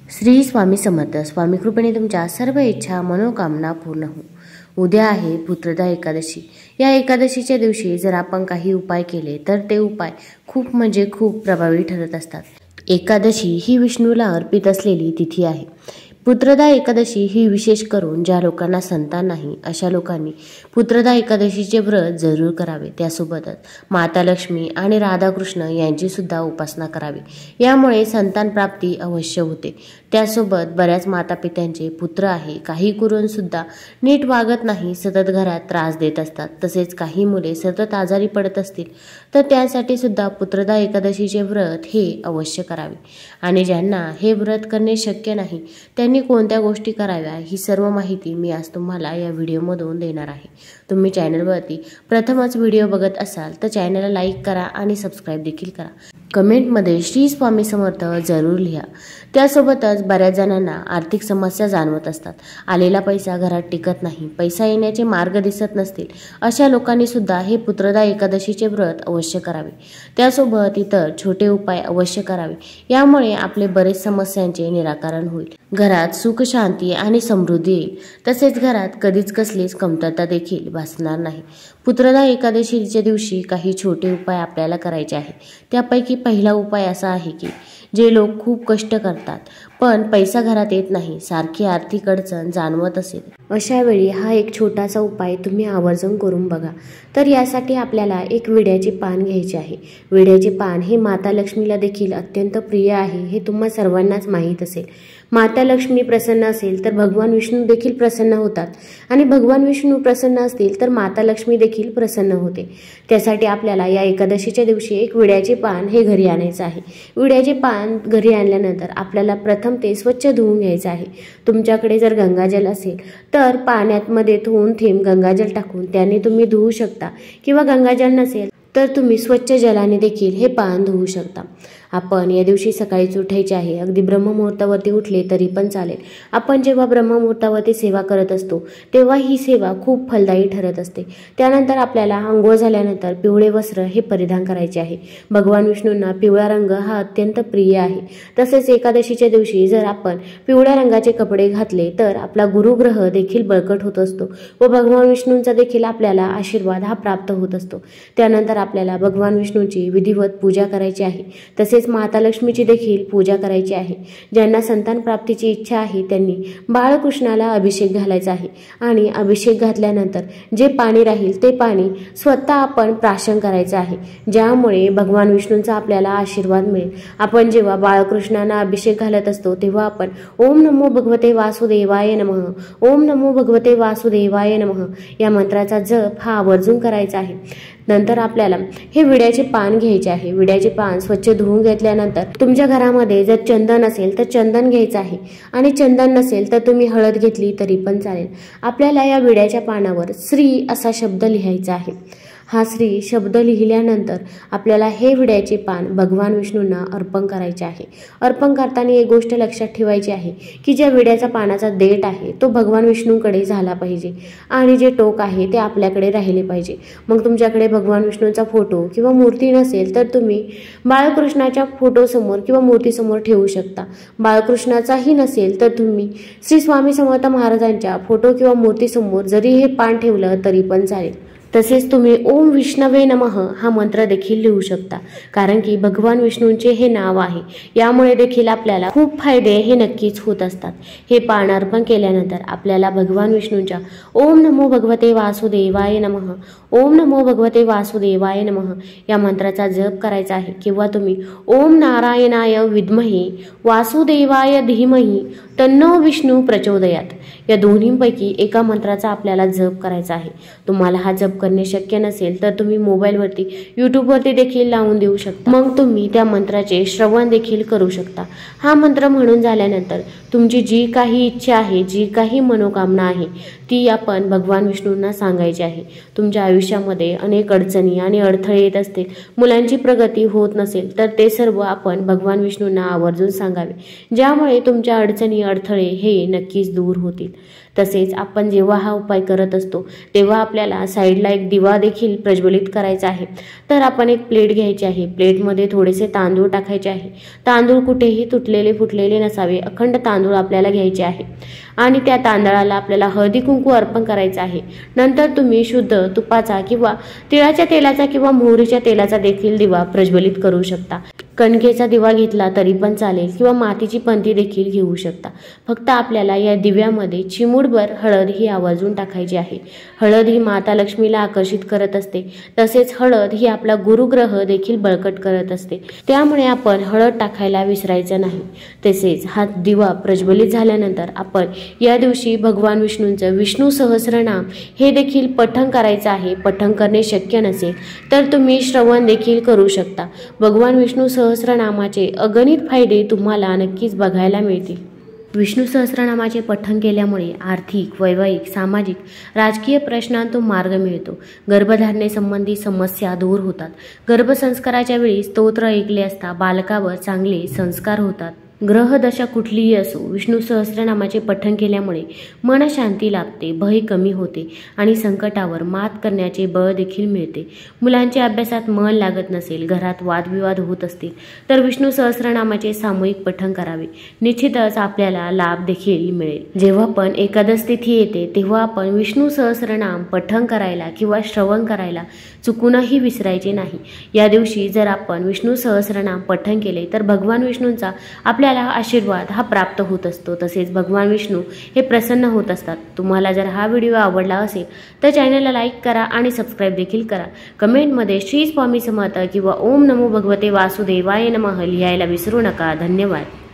श्री स्वामी समर्थ. स्वामी कृपेने तुमच्या सर्व इच्छा मनोकामना पूर्ण हो. उद्या आहे पुत्रदा एकादशी. या एकादशीच्या दिवशी जर आपण काही उपाय केले तर ते उपाय खूप म्हणजे खूप प्रभावी ठरत असतात. एकादशी ही विष्णूला अर्पित असलेली तिथी आहे. पुत्रदा एकादशी ही विशेष करून ज्या लोकांना संतान नाही अशा लोकांनी पुत्रदा एकादशीचे व्रत जरूर करावे. त्यासोबतच माता लक्ष्मी आणि राधाकृष्ण यांची सुद्धा उपासना करावी. यामुळे संतान प्राप्ती अवश्य होते. त्यासोबत बऱ्याच माता पित्यांचे पुत्र आहे, काही करून सुद्धा नीट वागत नाही, सतत घरात त्रास देत असतात. तसेच काही मुले सतत आजारी पडत असतील तर त्यासाठी सुद्धा पुत्रदा एकादशीचे व्रत हे अवश्य करावे. आणि ज्यांना हे व्रत करणे शक्य नाही त्यांनी कोणत्या गोष्टी कराव्या ही सर्व माहिती मी आज तुम्हाला या व्हिडिओमधून देणार आहे. तुम्ही चॅनलवरती प्रथमच व्हिडिओ बघत असाल तर चॅनलला लाईक करा आणि सबस्क्राईब देखील करा. कमेंटमध्ये श्री स्वामी समर्थ जरूर लिहा. त्यासोबतच बऱ्याच जणांना आर्थिक समस्या जाणवत असतात. आलेला पैसा घरात टिकत नाही, पैसा येण्याचे मार्ग दिसत नसतील अशा लोकांनी सुद्धा हे पुत्रदा एकादशीचे व्रत अवश्य करावे. त्यासोबत इतर छोटे उपाय अवश्य करावे. यामुळे आपले बरेच समस्यांचे निराकरण होईल. घरात सुख शांती आणि समृद्धी येईल. तसेच घरात कधीच कसलीच कमतरता देखील भासणार नाही. पुत्रदा एकादशीच्या दिवशी काही छोटे उपाय आपल्याला करायचे आहे. त्यापैकी पहिला उपाय असा आहे की जे लोक खूप कष्ट करतात पण पैसा घरात येत नाही, सारखी आर्थिक अडचण जाणवत असेल, अशा वेळी हा एक छोटासा उपाय तुम्ही आवर्जून करून बघा. तर यासाठी आपल्याला एक विड्याचे पान घ्यायचे आहे. विड्याचे पान हे माता लक्ष्मीला देखील अत्यंत प्रिय आहे, हे तुम्हा सर्वांनाच माहीत असेल. माता लक्ष्मी प्रसन्न असेल तर भगवान विष्णू देखील प्रसन्न होतात आणि भगवान विष्णू प्रसन्न असतील तर माता लक्ष्मी देखील प्रसन्न होते. त्यासाठी आपल्याला या एकादशीच्या दिवशी एक विड्याचे पान हे घरी आणायचं आहे. विड्याचे पान घरी आणल्यानंतर आपल्याला प्रथम ते स्वच्छ धुवून घ्यायचं आहे. तुमच्याकडे जर गंगाजल असेल तर पाण्यात मध्ये धुवून थेंब गंगाजल टाकून त्याने तुम्ही धुवू शकता, किंवा गंगाजल नसेल तर तुम्ही स्वच्छ जलाने देखील हे पान धुवू शकता. आपण या दिवशी सकाळीच उठायचे आहे. अगदी ब्रह्ममुहूर्तावरती उठले तरी पण चालेल. आपण जेव्हा ब्रह्ममुहूर्तावरती सेवा करत असतो तेव्हा ही सेवा खूप फलदायी ठरत असते. त्यानंतर आपल्याला आंघोळ झाल्यानंतर पिवळे वस्त्र हे परिधान करायचे आहे. भगवान विष्णूंना पिवळा रंग हा अत्यंत प्रिय आहे. तसेच एकादशीच्या दिवशी जर आपण पिवळ्या रंगाचे कपडे घातले तर आपला गुरुग्रह देखील बळकट होत असतो व भगवान विष्णूंचा देखील आपल्याला आशीर्वाद हा प्राप्त होत असतो. त्यानंतर आपल्याला भगवान विष्णूंची विधिवत पूजा करायची आहे. तसेच माता लक्ष्मीची देखील पूजा करायची आहे. ज्यांना संतान प्राप्तीची इच्छा आहे त्यांनी बाळकृष्णाला अभिषेक घालायचा आहे आणि अभिषेक घातल्यानंतर जे पाणी राहील ते पाणी स्वतः आपण प्राशन करायचं आहे, ज्यामुळे भगवान विष्णूंचा आपल्याला आशीर्वाद मिळेल. आपण जेव्हा बाळकृष्णांना अभिषेक घालत असतो तेव्हा आपण ओम नमो भगवते वासुदेवाय नमः, ओम नमो भगवते वासुदेवाय नमः या मंत्राचा जप हा आवर्जून करायचा आहे. नंतर आपल्याला हे विड्याचे पान घ्यायचे आहे. विड्याचे पान स्वच्छ धुवून घेतल्यानंतर तुमच्या घरामध्ये जर चंदन असेल तर चंदन घ्यायचं आहे आणि चंदन नसेल तर तुम्ही हळद घेतली तरी पण चालेल. आपल्याला या विड्याच्या पानावर श्री असा शब्द लिहायचा आहे. हा श्री शब्द लिहिल्यानंतर आपल्याला हे विड्याचे पान भगवान विष्णूंना अर्पण करायचे आहे. अर्पण करताना एक गोष्ट लक्षात ठेवायची आहे की ज्या विड्याचा पानाचा देठ आहे तो भगवान विष्णूंकडे झाला पाहिजे आणि जे टोक आहे ते आपल्याकडे राहिले पाहिजे. मग तुमच्याकडे भगवान विष्णूंचा फोटो किंवा मूर्ती नसेल तर तुम्ही बाळकृष्णाच्या फोटोसमोर किंवा मूर्तीसमोर ठेवू शकता. बाळकृष्णाचाही नसेल तर तुम्ही श्री स्वामी समर्थ महाराजांच्या फोटो किंवा मूर्तीसमोर जरी हे पान ठेवलं तरी पण चालेल. तसेच तुम्ही ओम विष्णवे नमः हा मंत्र देखील लिहू शकता, कारण की भगवान विष्णूंचे हे नाव आहे. यामुळे देखील आपल्याला खूप फायदे हे नक्कीच होत असतात. हे पान अर्पण केल्यानंतर आपल्याला भगवान विष्णूंच्या ओम नमो भगवते वासुदेवाय नमः, ओम नमो भगवते वासुदेवाय नमः या मंत्राचा जप करायचा आहे. किंवा तुम्ही ओम नारायणाय विद्महे वासुदेवाय धीमहि तन्नो विष्णू प्रचोदयात या दोन्हींपैकी एका मंत्राचा आपल्याला जप करायचा आहे. तुम्हाला हा जप करणे शक्य नसेल तर तुम्ही मोबाईलवरती यूट्यूबवरती देखील लावून देऊ शकता. मग तुम्ही त्या मंत्राचे श्रवण देखील करू शकता. हा मंत्र म्हणून झाल्यानंतर तुमची जी काही इच्छा आहे, जी काही मनोकामना आहे ती आपण भगवान विष्णूंना सांगायची आहे. तुमच्या आयुष्यामध्ये अनेक अडचणी आणि अडथळे येत असतील, मुलांची प्रगती होत नसेल तर ते सर्व आपण भगवान विष्णूंना आवर्जून सांगावे, ज्यामुळे तुमच्या अडचणी अडथळे हे नक्कीच दूर होतील. तसेच आपण जेव्हा हा उपाय करत असतो तेव्हा आपल्याला साईडला साईडला एक दिवा देखील प्रज्वलित करायचा आहे। तर आपण एक प्लेट घ्यायची आहे, प्लेटमध्ये थोडेसे तांदूळ टाकायचे आहे। तांदूळ कुठेही तुटलेले फुटलेले नसावे, अखंड तांदूळ आपल्याला घ्यायचे आहे आणि त्या तांदळाला आपल्याला हळदी कुंकू अर्पण करायचं आहे। नंतर तुम्ही शुद्ध तुपाचा किंवा तिळाच्या तेलाचा किंवा मोहरीच्या तेलाचा देखील दिवा प्रज्वलित करू शकता। कणकेचा दिवा घेतला तरी पण चालेल किंवा मातीची पंती देखील घेऊ शकता। फक्त आपल्याला या दिव्यामध्ये चिमूटभर हळद ही आवर्जून टाकायची आहे। हळद ही माता लक्ष्मीला आकर्षित करत असते, तसेच हळद ही आपला गुरुग्रह देखील बळकट करत असते, त्यामुळे आपण हळद टाकायला विसरायचं नाही। तसेच हा दिवा प्रज्वलित झाल्यानंतर आपण या दिवशी भगवान विष्णूंचं विष्णू सहस्रनाम हे देखील पठण करायचं आहे। पठण करणे शक्य नसेल तर तुम्ही श्रवण देखील करू शकता। भगवान विष्णू सहस्रनामाचे अगणित फायदे तुम्हाला नक्कीच बघायला मिळतील। विष्णू सहस्रनामाचे पठण केल्यामुळे आर्थिक, वैवाहिक, सामाजिक, राजकीय प्रश्नांतून मार्ग मिळतो। गर्भधारणेसंबंधी समस्या दूर होतात। गर्भसंस्काराच्या वेळी स्तोत्र ऐकले असता बालकावर चांगले संस्कार होतात। ग्रहदशा कुठलीही असो, विष्णू सहस्रनामाचे पठण केल्यामुळे मनशांती लाभते, भय कमी होते आणि संकटावर मात करण्याचे बळ देखील मिळते। मुलांच्या अभ्यासात मन लागत नसेल, घरात वादविवाद होत असतील तर विष्णू सहस्रनामाचे सामूहिक पठण करावे, निश्चितच आपल्याला लाभ देखील मिळेल। जेव्हा पण एकादश तिथी येते तेव्हा आपण विष्णू सहस्रनाम पठण करायला किंवा श्रवण करायला चुकूनही विसरायचे नाही। या दिवशी जर आपण विष्णू सहस्रनाम पठण केले तर भगवान विष्णूंचा आपल्याला आशीर्वाद हा प्राप्त होत असतो, तसेच भगवान विष्णू हे प्रसन्न होत असतात। तुम्हाला जर हा व्हिडिओ आवडला असेल तर चॅनलला लाईक करा आणि सबस्क्राईब देखील करा। कमेंटमध्ये श्री स्वामी समर्थ किंवा ओम नमो भगवते वासुदेवाय नमः लिहायला विसरू नका। धन्यवाद।